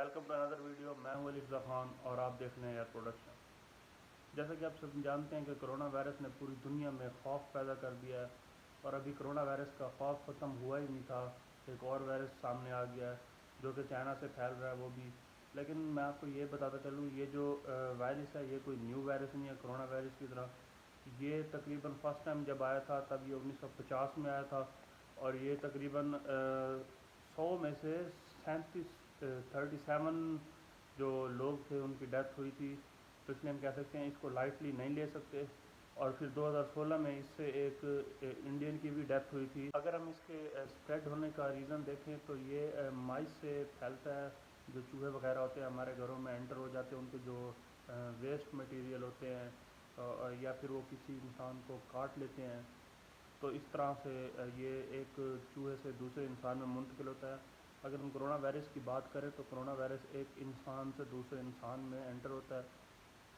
Welcome to another video. میں ہوں علی رضا خان اور آپ دیکھ رہے ہیں ایئر پروڈکشن. جیسا کہ آپ سب جانتے ہیں کہ کرونا وائرس نے پوری دنیا میں خوف پیدا کر دیا ہے اور ابھی کرونا وائرس کا خوف ختم ہوا ہی نہیں تھا. ایک اور وائرس سامنے آ گیا ہے جو کہ چائنا سے پھیل رہا ہے وہ بھی. لیکن میں آپ کو یہ بتاتا چلوں یہ جو وائرس ہے یہ کوئی نیو وائرس نہیں ہے کرونا وائرس کی طرح. یہ تقریباً فرسٹ ٹائم جب آیا تھا تب یہ 1950 میں آیا تھا اور یہ تقریباً 100 میں سے 37 جو لوگ تھے ان کی ڈیتھ ہوئی تھی. تو اس لیے ہم کہہ سکتے ہیں اس کو لائٹلی نہیں لے سکتے. اور پھر 2016 میں اس سے ایک انڈین کی بھی ڈیتھ ہوئی تھی. اگر ہم اس کے اسپریڈ ہونے کا ریزن دیکھیں تو یہ مائس سے پھیلتا ہے. جو چوہے وغیرہ ہوتے ہیں ہمارے گھروں میں انٹر ہو جاتے ہیں, ان کے جو ویسٹ مٹیریل ہوتے ہیں یا پھر وہ کسی انسان کو کاٹ لیتے ہیں, تو اس طرح سے یہ ایک چوہے سے دوسرے انسان میں منتقل ہوتا ہے. اگر ہم کرونا وائرس کی بات کریں تو کرونا وائرس ایک انسان سے دوسرے انسان میں انٹر ہوتا ہے,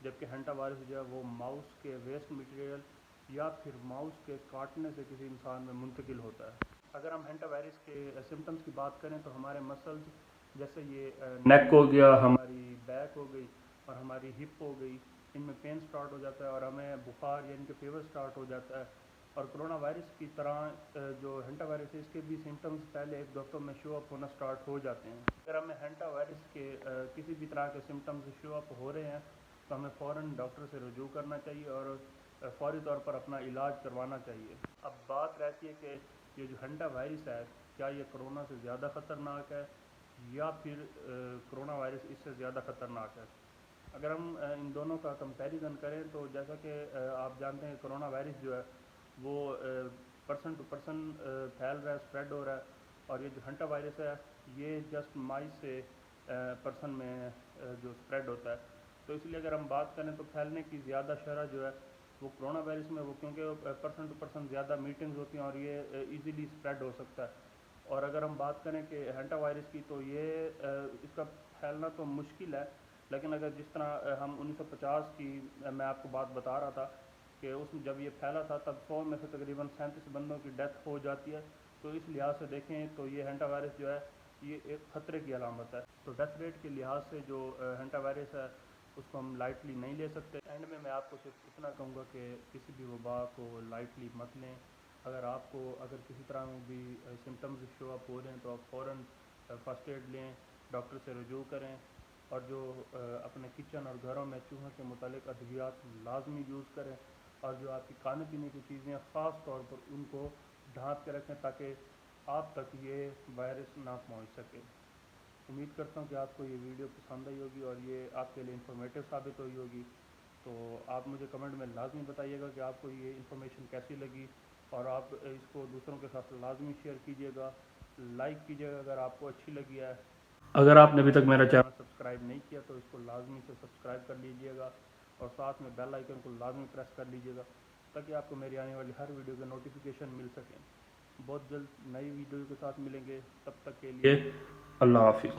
جبکہ ہینٹا وائرس جو ہے وہ ماؤس کے ویسٹ مٹیریل یا پھر ماؤس کے کاٹنے سے کسی انسان میں منتقل ہوتا ہے. اگر ہم ہینٹا وائرس کے سمٹمز کی بات کریں تو ہمارے مسلز جیسے یہ نیک ہو گیا, ہماری بیک ہو گئی اور ہماری ہپ ہو گئی, ان میں پین سٹارٹ ہو جاتا ہے اور ہمیں بخار یعنی کہ فیور سٹارٹ ہو جاتا ہے. اور کرونا وائرس کی طرح جو ہینٹا وائرس ہے اس کے بھی سمٹمز پہلے ایک دو ہفتوں میں شو اپ ہونا سٹارٹ ہو جاتے ہیں. اگر ہمیں ہینٹا وائرس کے کسی بھی طرح کے سمٹمز شو اپ ہو رہے ہیں تو ہمیں فوراً ڈاکٹر سے رجوع کرنا چاہیے اور فوری طور پر اپنا علاج کروانا چاہیے. اب بات رہتی ہے کہ یہ جو ہینٹا وائرس ہے کیا یہ کرونا سے زیادہ خطرناک ہے یا پھر کرونا وائرس اس سے زیادہ خطرناک ہے. اگر ہم ان دونوں کا کمپیریزن کریں تو جیسا کہ آپ جانتے ہیں کرونا وائرس جو ہے وہ پرسن ٹو پرسن پھیل رہا ہے, اسپریڈ ہو رہا ہے, اور یہ جو ہینٹا وائرس ہے یہ جسٹ مائس سے پرسن میں جو اسپریڈ ہوتا ہے. تو اس لیے اگر ہم بات کریں تو پھیلنے کی زیادہ شرح جو ہے وہ کرونا وائرس میں وہ کیونکہ پرسن ٹو پرسن زیادہ میٹنگز ہوتی ہیں اور یہ ایزیلی اسپریڈ ہو سکتا ہے. اور اگر ہم بات کریں کہ ہینٹا وائرس کی تو یہ اس کا پھیلنا تو مشکل ہے, لیکن اگر جس طرح ہم 1950 کی میں آپ کو بات بتا رہا تھا کہ اس میں جب یہ پھیلا تھا تب 100 میں سے تقریباً 37 بندوں کی ڈیتھ ہو جاتی ہے. تو اس لحاظ سے دیکھیں تو یہ ہینٹا وائرس جو ہے یہ ایک خطرے کی علامت ہے. تو ڈیتھ ریٹ کے لحاظ سے جو ہینٹا وائرس ہے اس کو ہم لائٹلی نہیں لے سکتے. اینڈ میں آپ کو صرف اتنا کہوں گا کہ کسی بھی وبا کو لائٹلی مت لیں. اگر کسی طرح میں بھی سمٹمز شو اپ ہو رہے ہیں تو آپ فوراً فرسٹ ایڈ لیں, ڈاکٹر سے رجوع کریں, اور جو اپنے کچن اور گھروں میں چوہوں کے متعلق ادویات لازمی یوز کریں, اور جو آپ کی کھانے پینے کی چیزیں خاص طور پر ان کو ڈھانپ کے رکھیں تاکہ آپ تک یہ وائرس نہ پہنچ سکے. امید کرتا ہوں کہ آپ کو یہ ویڈیو پسند آئی ہوگی اور یہ آپ کے لیے انفارمیٹیو ثابت ہوئی ہوگی. تو آپ مجھے کمنٹ میں لازمی بتائیے گا کہ آپ کو یہ انفارمیشن کیسی لگی, اور آپ اس کو دوسروں کے ساتھ لازمی شیئر کیجیے گا, لائک کیجیے گا اگر آپ کو اچھی لگی ہے. اگر آپ نے ابھی تک میرا چینل سبسکرائب نہیں کیا تو اس کو لازمی سے سبسکرائب کر لیجیے گا اور ساتھ میں بیل آئیکن کو لازمی پریس کر لیجیے گا تاکہ آپ کو میری آنے والی ہر ویڈیو کے نوٹیفیکیشن مل سکیں. بہت جلد نئی ویڈیو کے ساتھ ملیں گے, تب تک کے لیے اللہ حافظ.